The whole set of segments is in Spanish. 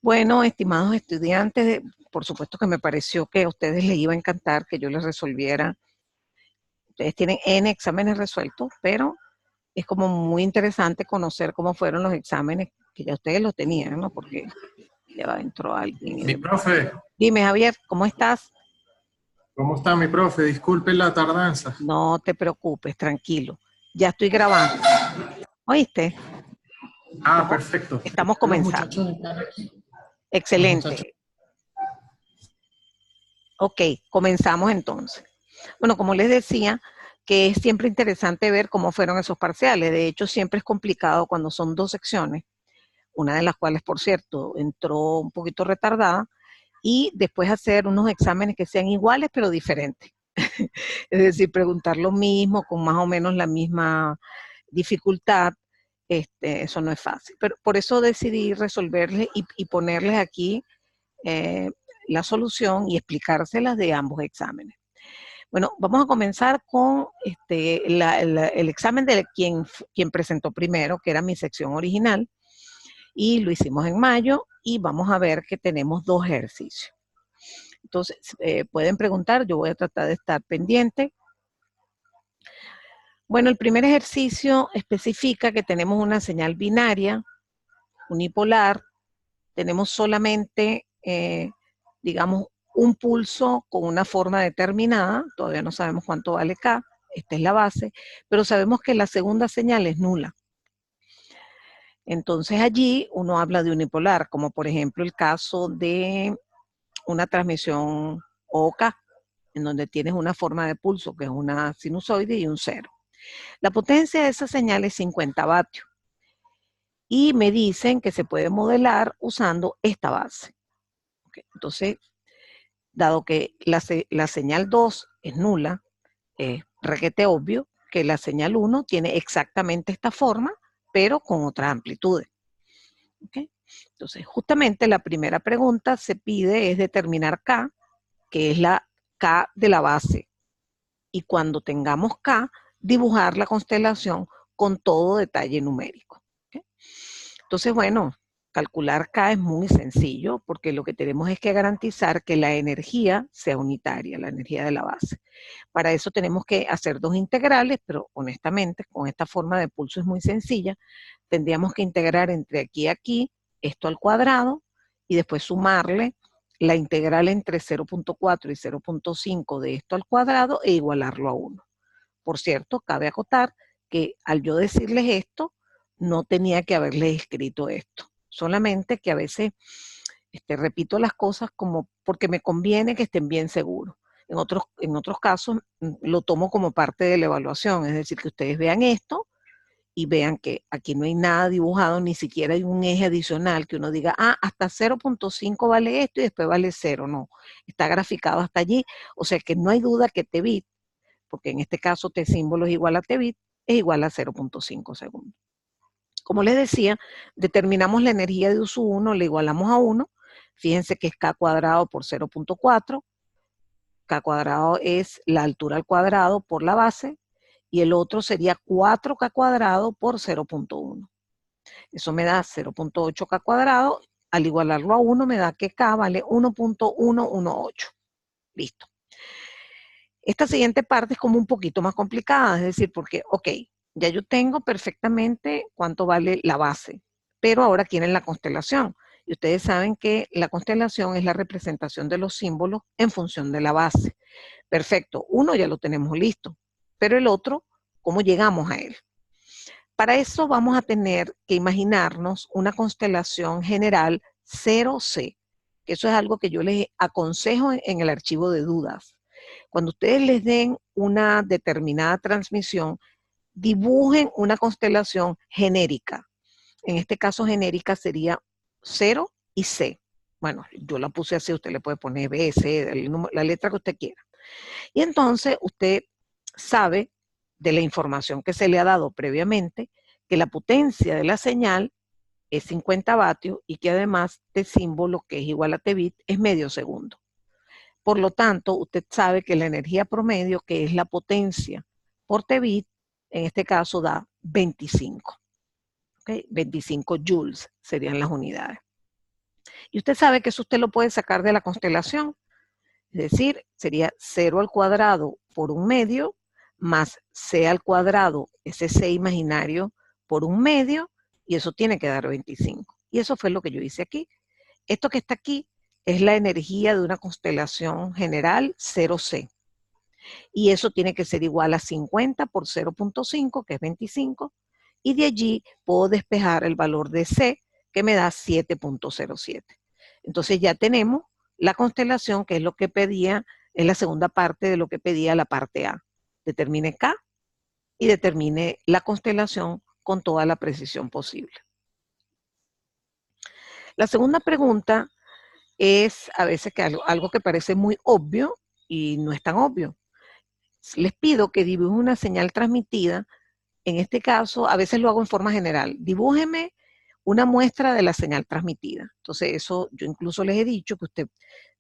Bueno, estimados estudiantes, por supuesto que me pareció que a ustedes les iba a encantar que yo les resolviera. Ustedes tienen N exámenes resueltos, pero es como muy interesante conocer cómo fueron los exámenes que ya ustedes los tenían, ¿no? Porque ya entró alguien. Mi profe, Dime, Javier, ¿cómo estás? ¿cómo está mi profe? Disculpe la tardanza. No te preocupes, tranquilo. Ya estoy grabando. ¿Oíste? Ah, Estamos, perfecto. estamos Los comenzando. muchachos están aquí. Los muchachos. Excelente. Ok, comenzamos entonces. Bueno, como les decía, que es siempre interesante ver cómo fueron esos parciales. De hecho, siempre es complicado cuando son dos secciones, una de las cuales, por cierto, entró un poquito retardada, y después hacer unos exámenes que sean iguales pero diferentes. Es decir, preguntar lo mismo con más o menos la misma dificultad. Eso no es fácil. Pero por eso decidí resolverles y ponerles aquí eh, la solución y explicárselas de ambos exámenes. Bueno, vamos a comenzar con el examen de quien presentó primero, que era mi sección original, y lo hicimos en mayo, y vamos a ver que tenemos dos ejercicios. Entonces, pueden preguntar, yo voy a tratar de estar pendiente. Bueno, el primer ejercicio especifica que tenemos una señal binaria, unipolar, tenemos solamente, digamos, un pulso con una forma determinada, todavía no sabemos cuánto vale K, esta es la base, pero sabemos que la segunda señal es nula. Entonces allí uno habla de unipolar, como por ejemplo el caso de una transmisión OK, en donde tienes una forma de pulso que es una sinusoide y un cero. La potencia de esa señal es 50 vatios. Y me dicen que se puede modelar usando esta base. Okay. Entonces, dado que la señal 2 es nula, es requete obvio que la señal 1 tiene exactamente esta forma, pero con otras amplitudes. ¿Okay? Entonces, justamente la primera pregunta se pide es determinar K, que es la K de la base. Y cuando tengamos K, dibujar la constelación con todo detalle numérico. ¿Okay? Entonces, bueno, calcular K es muy sencillo porque lo que tenemos es que garantizar que la energía sea unitaria, la energía de la base. Para eso tenemos que hacer dos integrales, pero honestamente con esta forma de pulso es muy sencilla. Tendríamos que integrar entre aquí y aquí esto al cuadrado y después sumarle la integral entre 0.4 y 0.5 de esto al cuadrado e igualarlo a 1. Por cierto, cabe acotar que al yo decirles esto, no tenía que haberles escrito esto. Solamente que a veces repito las cosas como porque me conviene que estén bien seguros. En otros casos lo tomo como parte de la evaluación, es decir, que ustedes vean esto y vean que aquí no hay nada dibujado, ni siquiera hay un eje adicional que uno diga, hasta 0.5 vale esto y después vale 0. No, está graficado hasta allí. O sea que no hay duda que T-bit, porque en este caso T símbolo es igual a T-bit, es igual a 0.5 segundos. Como les decía, determinamos la energía de uso 1, le igualamos a 1. Fíjense que es K cuadrado por 0.4. K cuadrado es la altura al cuadrado por la base, y el otro sería 4K cuadrado por 0.1. Eso me da 0.8K cuadrado. Al igualarlo a 1 me da que K vale 1.118. Listo. Esta siguiente parte es como un poquito más complicada, es decir, porque, ok, ya yo tengo perfectamente cuánto vale la base, pero ahora quieren la constelación. Y ustedes saben que la constelación es la representación de los símbolos en función de la base. Perfecto, uno ya lo tenemos listo, pero el otro, ¿cómo llegamos a él? Para eso vamos a tener que imaginarnos una constelación general 0C, que eso es algo que yo les aconsejo en el archivo de dudas. Cuando ustedes les den una determinada transmisión, dibujen una constelación genérica. En este caso genérica sería 0 y C. Bueno, yo la puse así, usted le puede poner B, C, la letra que usted quiera. Y entonces usted sabe de la información que se le ha dado previamente que la potencia de la señal es 50 vatios y que además T símbolo, que es igual a T bit, es medio segundo. Por lo tanto, usted sabe que la energía promedio, que es la potencia por T bit, en este caso da 25. ¿Okay? 25 joules serían las unidades. Y usted sabe que eso usted lo puede sacar de la constelación. Es decir, sería 0 al cuadrado por 1/2 más c al cuadrado, ese c imaginario, por 1/2, y eso tiene que dar 25. Y eso fue lo que yo hice aquí. Esto que está aquí es la energía de una constelación general 0C. Y eso tiene que ser igual a 50 por 0.5, que es 25, y de allí puedo despejar el valor de C, que me da 7.07. Entonces ya tenemos la constelación, que es lo que pedía, es la segunda parte de lo que pedía la parte A. Determine K y determine la constelación con toda la precisión posible. La segunda pregunta es a veces que algo que parece muy obvio y no es tan obvio. Les pido que dibujen una señal transmitida. En este caso, a veces lo hago en forma general. Dibújeme una muestra de la señal transmitida. Entonces, eso yo incluso les he dicho que usted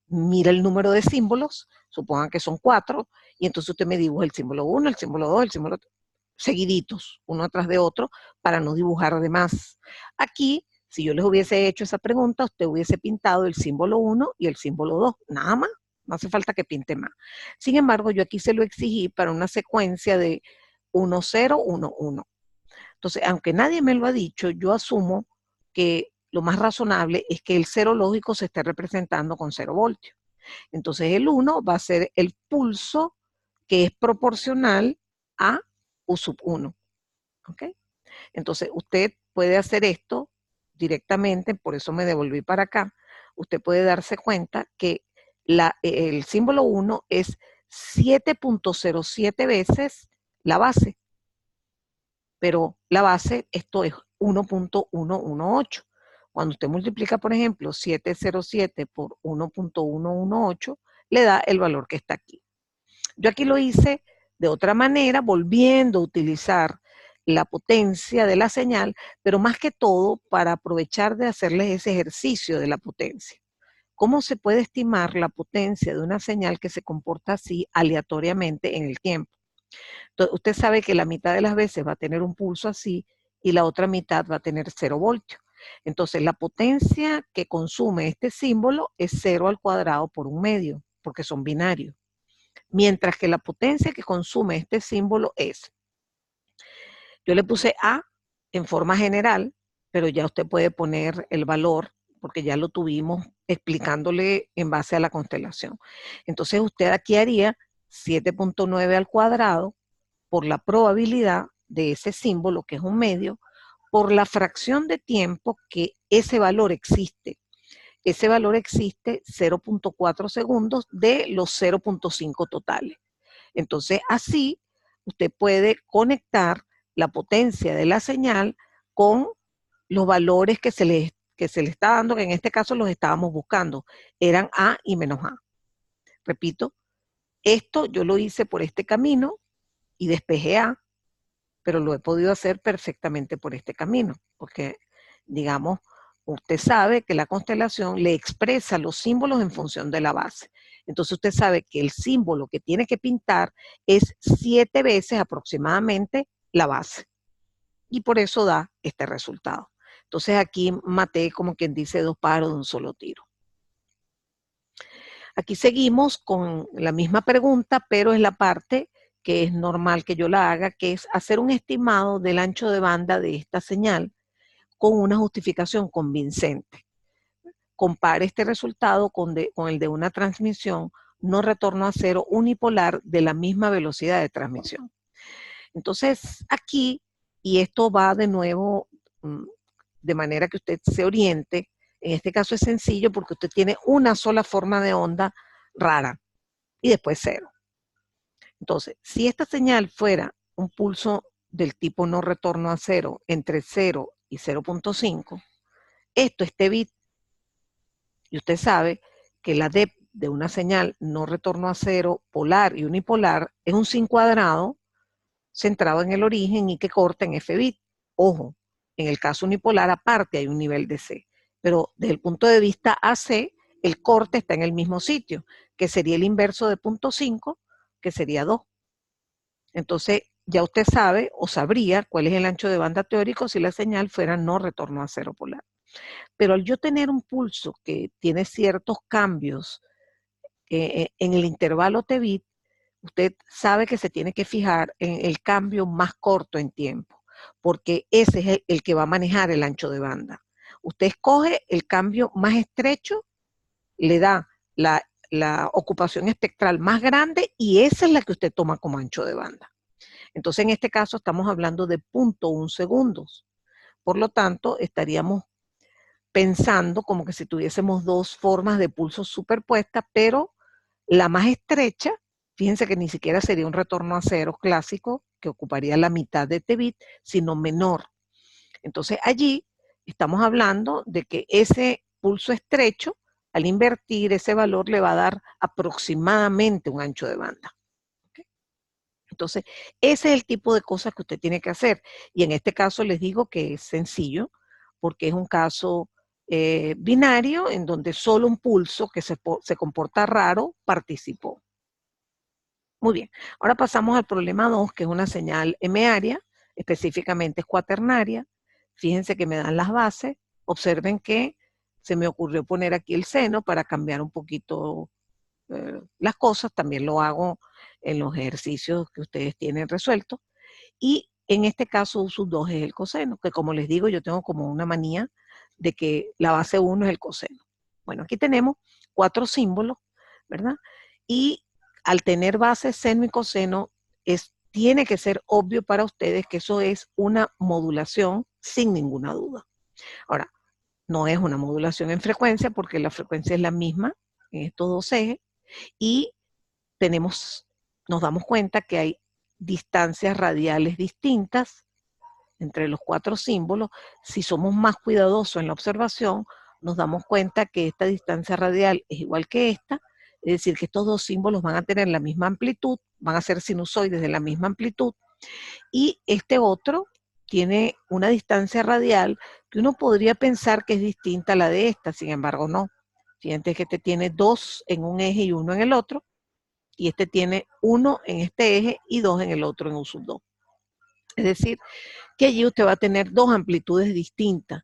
mira el número de símbolos, supongan que son 4, y entonces usted me dibuja el símbolo 1, el símbolo 2, el símbolo 3, seguiditos, uno atrás de otro, para no dibujar de más. Aquí, si yo les hubiese hecho esa pregunta, usted hubiese pintado el símbolo 1 y el símbolo 2, nada más. No hace falta que pinte más. Sin embargo, yo aquí se lo exigí para una secuencia de 1, 0, 1, 1. Entonces, aunque nadie me lo ha dicho, yo asumo que lo más razonable es que el cero lógico se esté representando con 0 voltios. Entonces, el 1 va a ser el pulso que es proporcional a U sub 1. ¿Ok? Entonces, usted puede hacer esto directamente, por eso me devolví para acá. Usted puede darse cuenta que el símbolo 1 es 7.07 veces la base, pero la base, esto es 1.118. Cuando usted multiplica, por ejemplo, 707 por 1.118, le da el valor que está aquí. Yo aquí lo hice de otra manera, volviendo a utilizar la potencia de la señal, pero más que todo para aprovechar de hacerles ese ejercicio de la potencia. ¿Cómo se puede estimar la potencia de una señal que se comporta así aleatoriamente en el tiempo? Entonces, usted sabe que la mitad de las veces va a tener un pulso así y la otra mitad va a tener 0 voltios. Entonces, la potencia que consume este símbolo es 0 al cuadrado por 1/2, porque son binarios. Mientras que la potencia que consume este símbolo es, yo le puse A en forma general, pero ya usted puede poner el valor, porque ya lo tuvimos explicándole en base a la constelación. Entonces usted aquí haría 7.9 al cuadrado por la probabilidad de ese símbolo, que es 1/2, por la fracción de tiempo que ese valor existe. Ese valor existe 0.4 segundos de los 0.5 totales. Entonces, así usted puede conectar la potencia de la señal con los valores que se le está dando, que en este caso los estábamos buscando. Eran A y menos A. Repito, esto yo lo hice por este camino y despejé A, pero lo he podido hacer perfectamente por este camino, porque, digamos, usted sabe que la constelación le expresa los símbolos en función de la base. Entonces usted sabe que el símbolo que tiene que pintar es 7 veces aproximadamente la base. Y por eso da este resultado. Entonces aquí maté, como quien dice, 2 pájaros de un solo tiro. Aquí seguimos con la misma pregunta, pero es la parte que es normal que yo la haga, que es hacer un estimado del ancho de banda de esta señal con una justificación convincente. Compare este resultado con el de una transmisión no retorno a cero unipolar de la misma velocidad de transmisión. Entonces, aquí, y esto va de nuevo de manera que usted se oriente, en este caso es sencillo porque usted tiene una sola forma de onda rara y después 0. Entonces, si esta señal fuera un pulso del tipo no retorno a 0 entre 0 y 0.5, esto es T-bit. Y usted sabe que la dep de una señal no retorno a 0 polar y unipolar es un sin cuadrado centrado en el origen y que corta en F-bit. Ojo, en el caso unipolar aparte hay un nivel de C, pero desde el punto de vista AC, el corte está en el mismo sitio, que sería el inverso de 0.5, que sería 2. Entonces, ya usted sabe o sabría cuál es el ancho de banda teórico si la señal fuera no retorno a 0 polar. Pero al yo tener un pulso que tiene ciertos cambios en el intervalo T-bit, usted sabe que se tiene que fijar en el cambio más corto en tiempo, porque ese es el que va a manejar el ancho de banda. Usted escoge el cambio más estrecho, le da la ocupación espectral más grande y esa es la que usted toma como ancho de banda. Entonces, en este caso estamos hablando de 0.1 segundos. Por lo tanto, estaríamos pensando como que si tuviésemos dos formas de pulso superpuestas, pero la más estrecha, fíjense que ni siquiera sería un retorno a cero clásico, que ocuparía la mitad de T-bit, sino menor. Entonces allí estamos hablando de que ese pulso estrecho, al invertir ese valor, le va a dar aproximadamente un ancho de banda. ¿Okay? Entonces, ese es el tipo de cosas que usted tiene que hacer. Y en este caso les digo que es sencillo, porque es un caso binario en donde solo un pulso que se comporta raro participó. Muy bien, ahora pasamos al problema 2, que es una señal M-área, específicamente es cuaternaria. Fíjense que me dan las bases. Observen que se me ocurrió poner aquí el seno para cambiar un poquito las cosas. También lo hago en los ejercicios que ustedes tienen resueltos. Y en este caso uso 2 es el coseno, que como les digo, yo tengo como una manía de que la base 1 es el coseno. Bueno, aquí tenemos 4 símbolos, ¿verdad? Y al tener base seno y coseno, tiene que ser obvio para ustedes que eso es una modulación sin ninguna duda. Ahora, no es una modulación en frecuencia porque la frecuencia es la misma en estos dos ejes y nos damos cuenta que hay distancias radiales distintas entre los 4 símbolos. Si somos más cuidadosos en la observación, nos damos cuenta que esta distancia radial es igual que esta, es decir, que estos dos símbolos van a tener la misma amplitud, van a ser sinusoides de la misma amplitud, y este otro tiene una distancia radial que uno podría pensar que es distinta a la de esta, sin embargo no. Fíjense que este tiene 2 en un eje y 1 en el otro, y este tiene 1 en este eje y 2 en el otro en U2. Es decir, que allí usted va a tener 2 amplitudes distintas.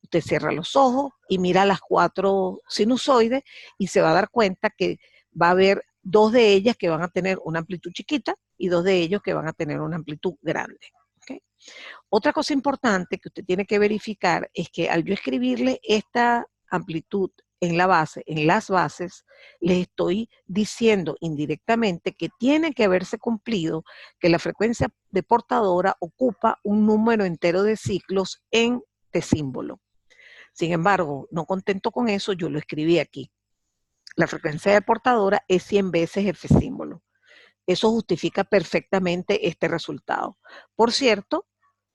Usted cierra los ojos y mira las 4 sinusoides y se va a dar cuenta que va a haber 2 de ellas que van a tener una amplitud chiquita y 2 de ellos que van a tener una amplitud grande. ¿Okay? Otra cosa importante que usted tiene que verificar es que al yo escribirle esta amplitud en la base, en las bases, les estoy diciendo indirectamente que tiene que haberse cumplido que la frecuencia de portadora ocupa un número entero de ciclos en T símbolo. Sin embargo, no contento con eso, yo lo escribí aquí. La frecuencia de portadora es 100 veces F símbolo. Eso justifica perfectamente este resultado. Por cierto,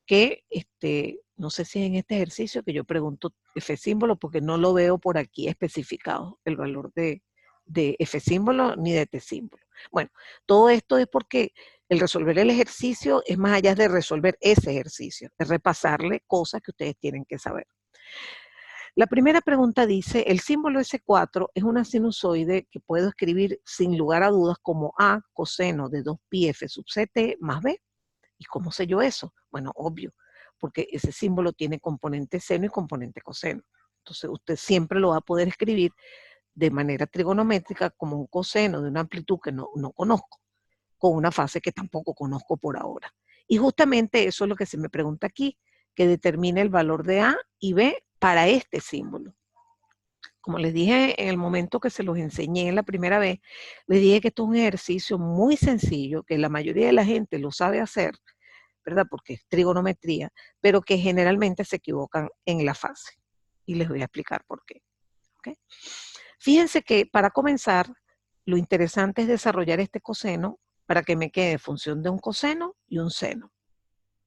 que no sé si en este ejercicio que yo pregunto F símbolo porque no lo veo por aquí especificado el valor de F símbolo ni de T símbolo. Bueno, todo esto es porque el resolver el ejercicio es más allá de resolver ese ejercicio, es repasarle cosas que ustedes tienen que saber. La primera pregunta dice, el símbolo S4 es una sinusoide que puedo escribir sin lugar a dudas como A coseno de 2pi F sub CT más B. ¿Y cómo sé yo eso? Bueno, obvio, porque ese símbolo tiene componente seno y componente coseno. Entonces usted siempre lo va a poder escribir de manera trigonométrica como un coseno de una amplitud que no conozco, con una fase que tampoco conozco por ahora. Y justamente eso es lo que se me pregunta aquí, que determine el valor de A y B para este símbolo. Como les dije en el momento que se los enseñé la primera vez, les dije que esto es un ejercicio muy sencillo, que la mayoría de la gente lo sabe hacer, ¿verdad? Porque es trigonometría, pero que generalmente se equivocan en la fase. Y les voy a explicar por qué. ¿Okay? Fíjense que para comenzar, lo interesante es desarrollar este coseno para que me quede función de un coseno y un seno,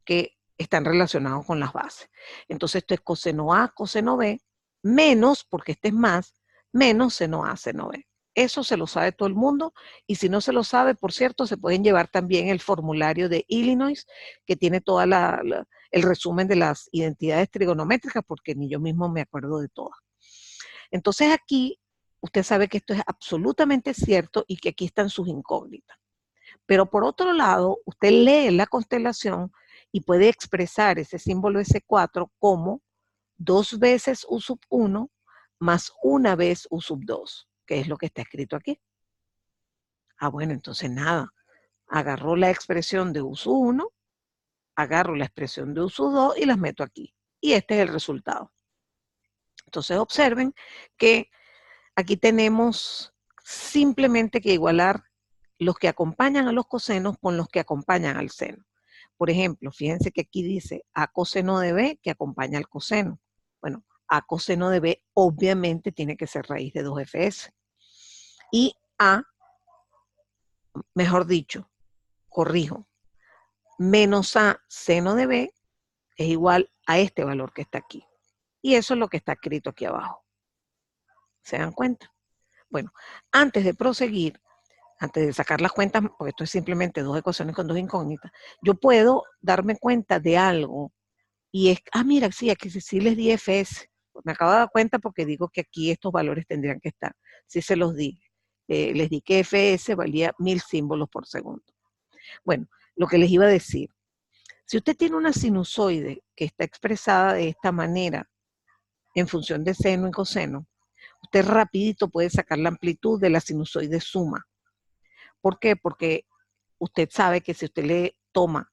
que están relacionados con las bases. Entonces esto es coseno A, coseno B, menos, porque este es más, menos seno A, seno B. Eso se lo sabe todo el mundo y si no se lo sabe, por cierto, se pueden llevar también el formulario de Illinois que tiene toda el resumen de las identidades trigonométricas porque ni yo mismo me acuerdo de todas. Entonces aquí usted sabe que esto es absolutamente cierto y que aquí están sus incógnitas. Pero por otro lado, usted lee la constelación y puede expresar ese símbolo S4 como 2 veces U sub 1 más una vez U sub 2, que es lo que está escrito aquí. Ah, bueno, entonces nada. Agarro la expresión de U sub 1, agarro la expresión de U sub 2 y las meto aquí. Y este es el resultado. Entonces observen que aquí tenemos simplemente que igualar los que acompañan a los cosenos con los que acompañan al seno. Por ejemplo, fíjense que aquí dice A coseno de B que acompaña al coseno. Bueno, A coseno de B obviamente tiene que ser raíz de 2fs. Y A, mejor dicho, corrijo, menos A seno de B es igual a este valor que está aquí. Y eso es lo que está escrito aquí abajo. ¿Se dan cuenta? Bueno, antes de proseguir, antes de sacar las cuentas, porque esto es simplemente dos ecuaciones con dos incógnitas, yo puedo darme cuenta de algo y es, mira, sí, aquí sí les di fs. Me acabo de dar cuenta porque digo que aquí estos valores tendrían que estar. Sí se los di. Les di que fs valía 1000 símbolos por segundo. Bueno, lo que les iba a decir, si usted tiene una sinusoide que está expresada de esta manera en función de seno y coseno, usted rapidito puede sacar la amplitud de la sinusoide suma. ¿Por qué? Porque usted sabe que si usted le toma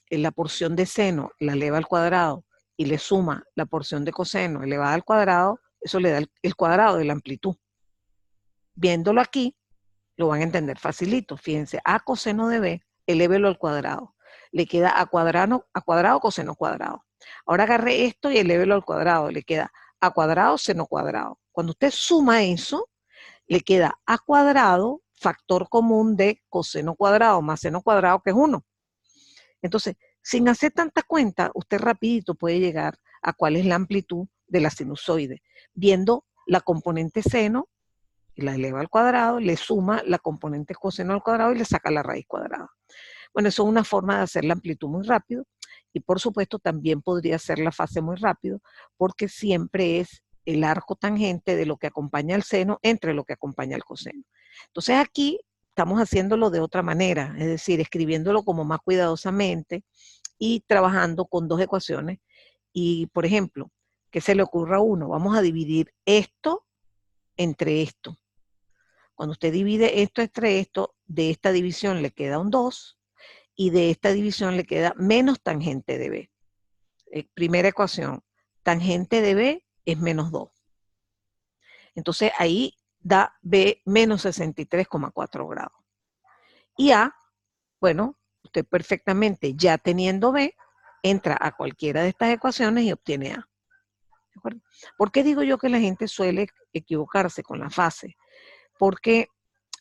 la porción de seno, la eleva al cuadrado, y le suma la porción de coseno elevada al cuadrado, eso le da el cuadrado de la amplitud. Viéndolo aquí, lo van a entender facilito. Fíjense, A coseno de B, elévelo al cuadrado. Le queda A cuadrado, coseno cuadrado. Ahora agarre esto y elévelo al cuadrado. Le queda A cuadrado, seno cuadrado. Cuando usted suma eso, le queda A cuadrado, factor común de coseno cuadrado más seno cuadrado, que es 1. Entonces, sin hacer tanta cuenta, usted rapidito puede llegar a cuál es la amplitud de la sinusoide, viendo la componente seno, y la eleva al cuadrado, le suma la componente coseno al cuadrado y le saca la raíz cuadrada. Bueno, eso es una forma de hacer la amplitud muy rápido, y por supuesto también podría hacer la fase muy rápido, porque siempre es el arco tangente de lo que acompaña al seno entre lo que acompaña al coseno. Entonces aquí estamos haciéndolo de otra manera, es decir, escribiéndolo como más cuidadosamente y trabajando con dos ecuaciones. Y, por ejemplo, que se le ocurra a uno, vamos a dividir esto entre esto. Cuando usted divide esto entre esto, de esta división le queda un 2 y de esta división le queda menos tangente de B. Primera ecuación, tangente de B es menos 2. Entonces ahí da B menos 63,4 grados. Y A, bueno, usted perfectamente ya teniendo B, entra a cualquiera de estas ecuaciones y obtiene A. ¿De acuerdo? ¿Por qué digo yo que la gente suele equivocarse con la fase? Porque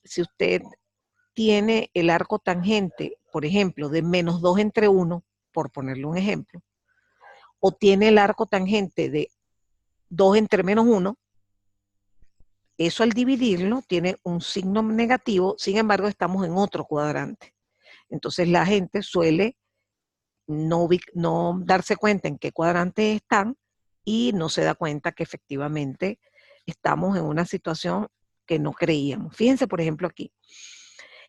si usted tiene el arco tangente, por ejemplo, de menos 2 entre 1, por ponerle un ejemplo, o tiene el arco tangente de 2 entre menos 1, eso al dividirlo tiene un signo negativo, sin embargo estamos en otro cuadrante. Entonces la gente suele no darse cuenta en qué cuadrante están y no se da cuenta que efectivamente estamos en una situación que no creíamos. Fíjense, por ejemplo, aquí.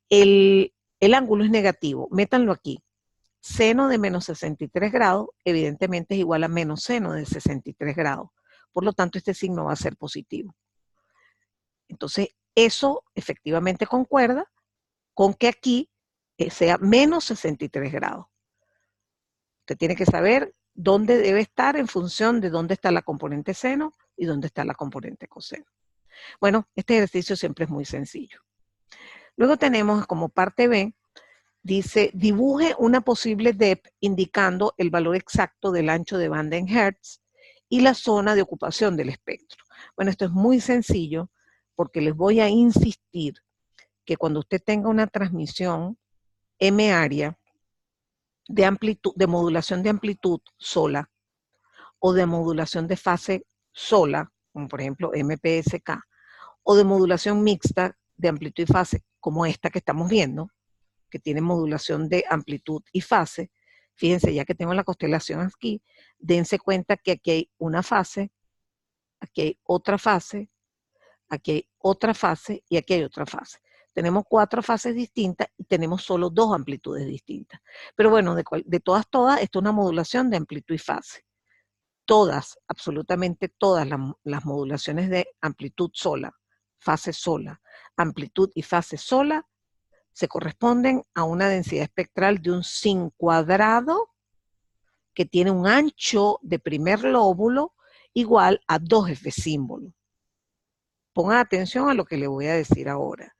El ángulo es negativo, métanlo aquí. Seno de menos 63 grados, evidentemente es igual a menos seno de 63 grados. Por lo tanto, este signo va a ser positivo. Entonces, eso efectivamente concuerda con que aquí sea menos 63 grados. Usted tiene que saber dónde debe estar en función de dónde está la componente seno y dónde está la componente coseno. Bueno, este ejercicio siempre es muy sencillo. Luego tenemos como parte B, dice, dibuje una posible depth indicando el valor exacto del ancho de banda en hertz y la zona de ocupación del espectro. Bueno, esto es muy sencillo porque les voy a insistir que cuando usted tenga una transmisión M área de amplitud, de modulación de amplitud sola o de modulación de fase sola, como por ejemplo MPSK, o de modulación mixta de amplitud y fase, como esta que estamos viendo, que tiene modulación de amplitud y fase. Fíjense, ya que tengo la constelación aquí, dense cuenta que aquí hay una fase, aquí hay otra fase, aquí hay otra fase y aquí hay otra fase. Tenemos 4 fases distintas y tenemos solo 2 amplitudes distintas. Pero bueno, de todas, esto es una modulación de amplitud y fase. todas, absolutamente todas las modulaciones de amplitud sola, fase sola, amplitud y fase sola se corresponden a una densidad espectral de un zinc cuadrado que tiene un ancho de primer lóbulo igual a 2F símbolo. Pongan atención a lo que les voy a decir ahora.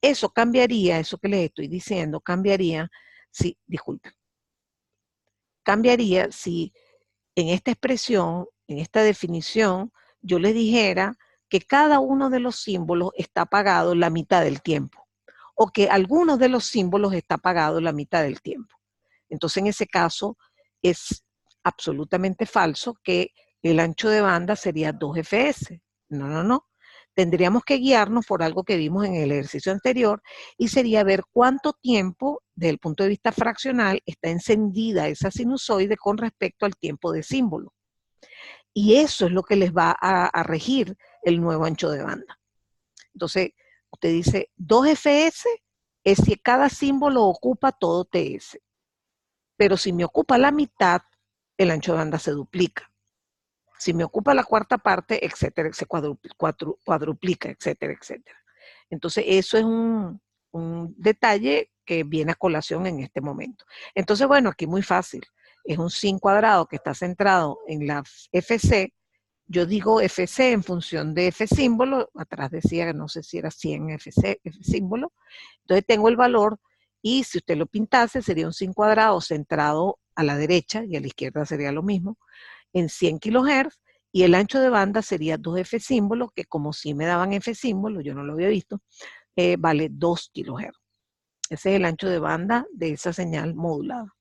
Eso cambiaría, eso que les estoy diciendo, cambiaría si, disculpen, cambiaría si en esta expresión, en esta definición, yo les dijera que cada uno de los símbolos está apagado la mitad del tiempo, o que algunos de los símbolos está apagado la mitad del tiempo. Entonces, en ese caso, es absolutamente falso que el ancho de banda sería 2fs. No. Tendríamos que guiarnos por algo que vimos en el ejercicio anterior y sería ver cuánto tiempo, desde el punto de vista fraccional, está encendida esa sinusoide con respecto al tiempo de símbolo. Y eso es lo que les va a regir el nuevo ancho de banda. Entonces, usted dice 2fs es si cada símbolo ocupa todo ts. Pero si me ocupa la mitad, el ancho de banda se duplica. Si me ocupa la cuarta parte, etcétera, se cuadruplica, etcétera, etcétera. Entonces, eso es un detalle que viene a colación en este momento. Entonces, bueno, aquí muy fácil. Es un sin cuadrado que está centrado en la FC. Yo digo FC en función de F símbolo. Atrás decía que no sé si era 100 FC, F símbolo. Entonces, tengo el valor y si usted lo pintase, sería un sin cuadrado centrado a la derecha y a la izquierda sería lo mismo, en 100 kilohertz, y el ancho de banda sería 2F símbolo, que como si me daban F símbolo, yo no lo había visto, vale 2 kilohertz. Ese es el ancho de banda de esa señal modulada.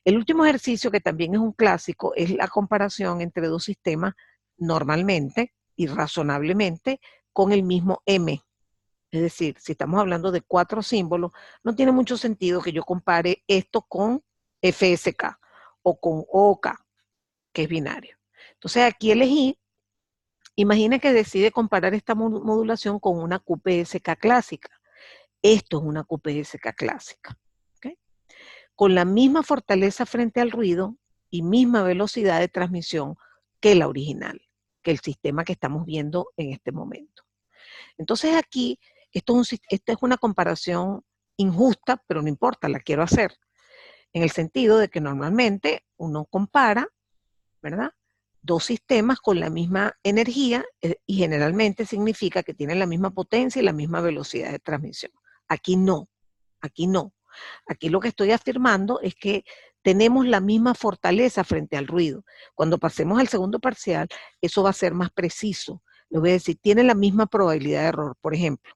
El último ejercicio, que también es un clásico, es la comparación entre dos sistemas normalmente y razonablemente con el mismo M. Es decir, si estamos hablando de 4 símbolos, no tiene mucho sentido que yo compare esto con FSK o con OK, que es binario. Entonces aquí elegí, imagina que decide comparar esta modulación con una QPSK clásica. Esto es una QPSK clásica. ¿Okay? Con la misma fortaleza frente al ruido y misma velocidad de transmisión que la original, que el sistema que estamos viendo en este momento. Entonces aquí, esta es una comparación injusta, pero no importa, la quiero hacer. En el sentido de que normalmente uno compara, ¿verdad?, dos sistemas con la misma energía y generalmente significa que tienen la misma potencia y la misma velocidad de transmisión. Aquí no, aquí no. Aquí lo que estoy afirmando es que tenemos la misma fortaleza frente al ruido. Cuando pasemos al segundo parcial, eso va a ser más preciso. Les voy a decir, tiene la misma probabilidad de error, por ejemplo.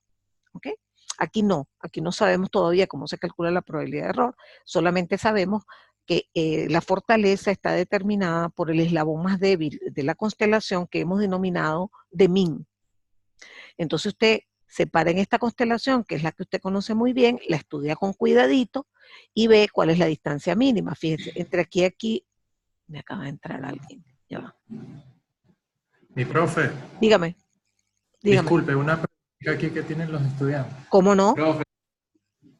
¿Okay? Aquí no sabemos todavía cómo se calcula la probabilidad de error, solamente sabemos que la fortaleza está determinada por el eslabón más débil de la constelación que hemos denominado de min. Entonces usted se para en esta constelación, que es la que usted conoce muy bien, la estudia con cuidadito y ve cuál es la distancia mínima. Fíjense, entre aquí y aquí, me acaba de entrar alguien. Ya va. Mi profe, Dígame. disculpe, una pregunta aquí que tienen los estudiantes. ¿Cómo no? Profe,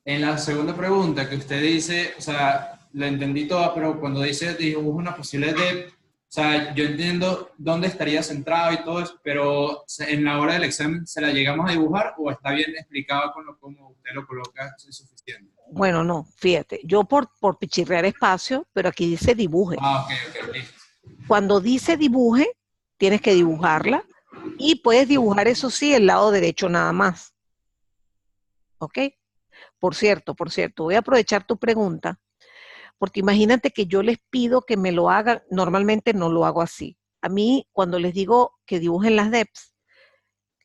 en la segunda pregunta que usted dice, o sea, la entendí toda, pero cuando dice dibujo una posibilidad de, o sea, yo entiendo dónde estaría centrado y todo eso, pero en la hora del examen, ¿se la llegamos a dibujar o está bien explicado con lo como usted lo coloca, es suficiente? Bueno, no, fíjate, yo por pichirrear espacio, pero aquí dice dibuje. Ok, listo. Cuando dice dibuje, tienes que dibujarla y puedes dibujar, eso sí, el lado derecho nada más. ¿Ok? Por cierto, voy a aprovechar tu pregunta, porque imagínate que yo les pido que me lo hagan, normalmente no lo hago así. A mí, cuando les digo que dibujen las DEPs,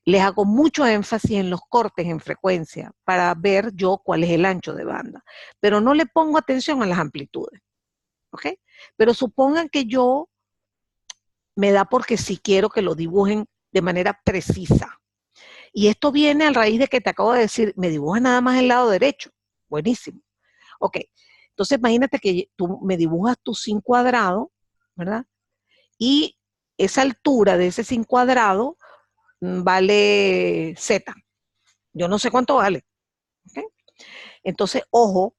les hago mucho énfasis en los cortes en frecuencia para ver yo cuál es el ancho de banda, pero no le pongo atención a las amplitudes. ¿Ok? Pero supongan que yo me da porque sí quiero que lo dibujen de manera precisa. Y esto viene a raíz de que te acabo de decir, me dibujas nada más el lado derecho. Buenísimo. Ok, entonces imagínate que tú me dibujas tu sin cuadrado, ¿verdad? Y esa altura de ese sin cuadrado vale Z. Yo no sé cuánto vale. ¿Okay? Entonces, ojo,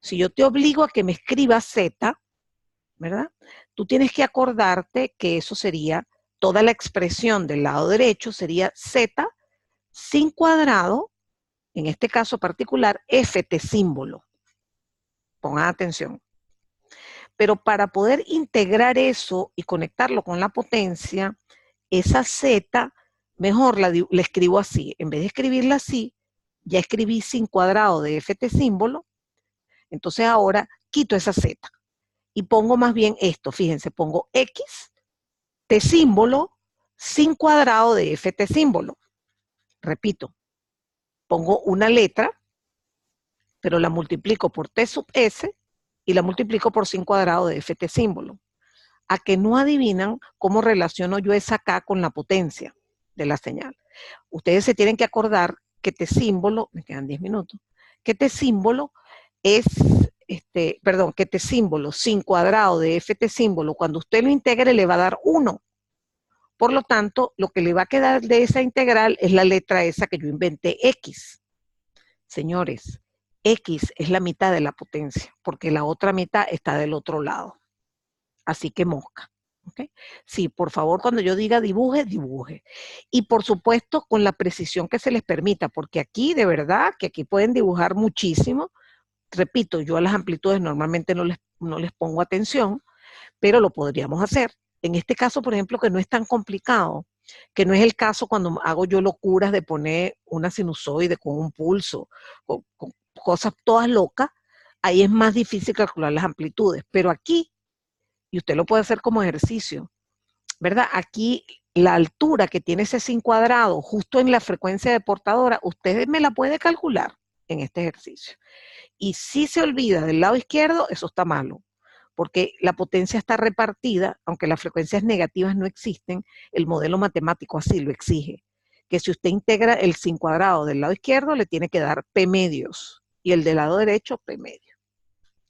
si yo te obligo a que me escribas Z, ¿verdad? Tú tienes que acordarte que eso sería, toda la expresión del lado derecho sería Z sin cuadrado, en este caso particular, ft símbolo. Pongan atención. Pero para poder integrar eso y conectarlo con la potencia, esa Z, mejor la escribo así. En vez de escribirla así, ya escribí sin cuadrado de ft símbolo, entonces ahora quito esa Z y pongo más bien esto. Fíjense, pongo X, T símbolo, sin cuadrado de ft símbolo. Repito, pongo una letra, pero la multiplico por T sub S y la multiplico por sin cuadrado de ft símbolo. A que no adivinan cómo relaciono yo esa K con la potencia de la señal. Ustedes se tienen que acordar que T símbolo, me quedan 10 minutos, que T símbolo es, que T símbolo sin cuadrado de ft símbolo, cuando usted lo integre le va a dar 1. Por lo tanto, lo que le va a quedar de esa integral es la letra esa que yo inventé, X. Señores, X es la mitad de la potencia, porque la otra mitad está del otro lado. Así que mosca. ¿Okay? Sí, por favor, cuando yo diga dibuje, dibuje. Y por supuesto, con la precisión que se les permita, porque aquí, de verdad, que aquí pueden dibujar muchísimo. Repito, yo a las amplitudes normalmente no les pongo atención, pero lo podríamos hacer. En este caso, por ejemplo, que no es tan complicado, que no es el caso cuando hago yo locuras de poner una sinusoide con un pulso, con cosas todas locas, ahí es más difícil calcular las amplitudes. Pero aquí, y usted lo puede hacer como ejercicio, ¿verdad? Aquí la altura que tiene ese sin cuadrado justo en la frecuencia de portadora, usted me la puede calcular en este ejercicio. Y si se olvida del lado izquierdo, eso está malo, porque la potencia está repartida, aunque las frecuencias negativas no existen, el modelo matemático así lo exige, que si usted integra el sin cuadrado del lado izquierdo, le tiene que dar P medios, y el del lado derecho, P medio.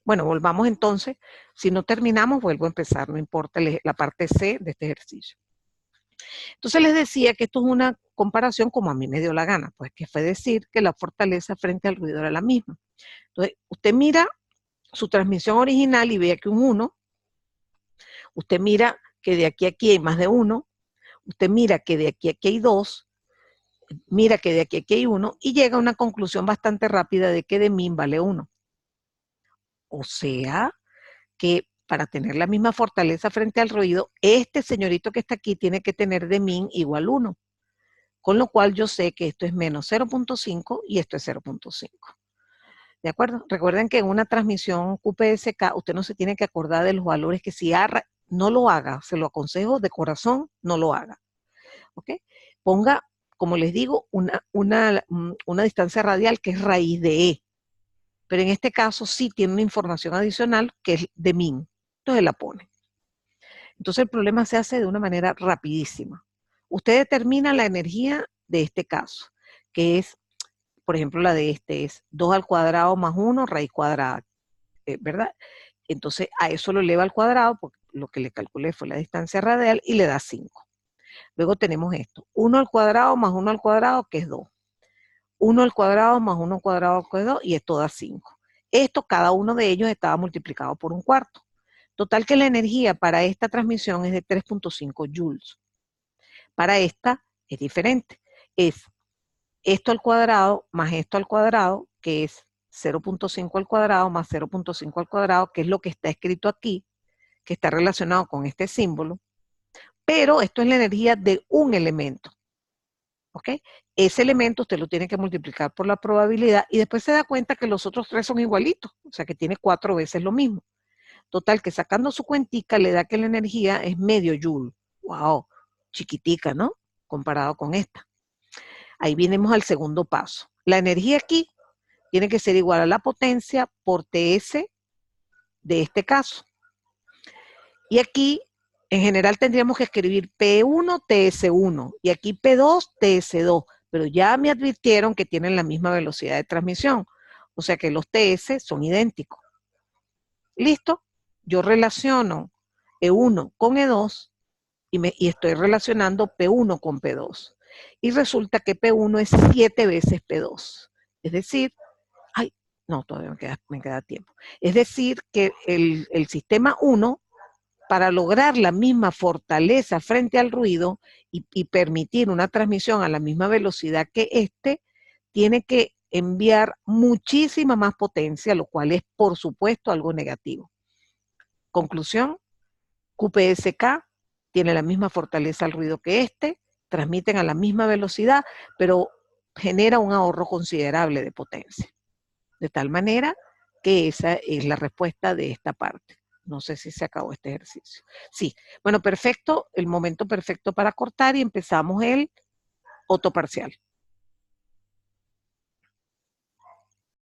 Bueno, volvamos entonces. Si no terminamos, vuelvo a empezar, no importa la parte C de este ejercicio. Entonces les decía que esto es una comparación como a mí me dio la gana, pues que fue decir que la fortaleza frente al ruido era la misma. Entonces, usted mira su transmisión original y ve aquí un 1. Usted mira que de aquí a aquí hay más de 1. Usted mira que de aquí a aquí hay 2. Mira que de aquí a aquí hay 1 y llega a una conclusión bastante rápida de que de min vale 1. O sea, que para tener la misma fortaleza frente al ruido, este señorito que está aquí tiene que tener de min igual 1. Con lo cual yo sé que esto es menos 0.5 y esto es 0.5. ¿De acuerdo? Recuerden que en una transmisión QPSK usted no se tiene que acordar de los valores que si no lo haga, se lo aconsejo de corazón, no lo haga. ¿Ok? Ponga, como les digo, una distancia radial que es raíz de E. Pero en este caso sí tiene una información adicional que es de min. Entonces la pone. Entonces el problema se hace de una manera rapidísima. Usted determina la energía de este caso, que es, por ejemplo, la de este es 2 al cuadrado más 1 raíz cuadrada, ¿verdad? Entonces a eso lo eleva al cuadrado, porque lo que le calculé fue la distancia radial y le da 5. Luego tenemos esto, 1 al cuadrado más 1 al cuadrado, que es 2. 1 al cuadrado más 1 al cuadrado, que es 2, y esto da 5. Esto, cada uno de ellos estaba multiplicado por un cuarto. Total que la energía para esta transmisión es de 3.5 joules. Para esta es diferente. Es esto al cuadrado más esto al cuadrado, que es 0.5 al cuadrado más 0.5 al cuadrado, que es lo que está escrito aquí, que está relacionado con este símbolo. Pero esto es la energía de un elemento. ¿Ok? Ese elemento usted lo tiene que multiplicar por la probabilidad y después se da cuenta que los otros 3 son igualitos, o sea que tiene 4 veces lo mismo. Total, que sacando su cuentica le da que la energía es medio joule. ¡Wow! Chiquitica, ¿no? Comparado con esta. Ahí venimos al segundo paso. La energía aquí tiene que ser igual a la potencia por TS de este caso. Y aquí, en general, tendríamos que escribir P1, TS1 y aquí P2, TS2. Pero ya me advirtieron que tienen la misma velocidad de transmisión. O sea que los TS son idénticos. ¿Listo? Yo relaciono E1 con E2 y estoy relacionando P1 con P2. Y resulta que P1 es 7 veces P2. Es decir, no, todavía me queda tiempo. Es decir, que el sistema 1 para lograr la misma fortaleza frente al ruido y permitir una transmisión a la misma velocidad que tiene que enviar muchísima más potencia, lo cual es, por supuesto, algo negativo. Conclusión, QPSK tiene la misma fortaleza al ruido que transmiten a la misma velocidad, pero genera un ahorro considerable de potencia. De tal manera que esa es la respuesta de esta parte. No sé si se acabó este ejercicio. Sí, bueno, perfecto, el momento perfecto para cortar y empezamos el autoparcial.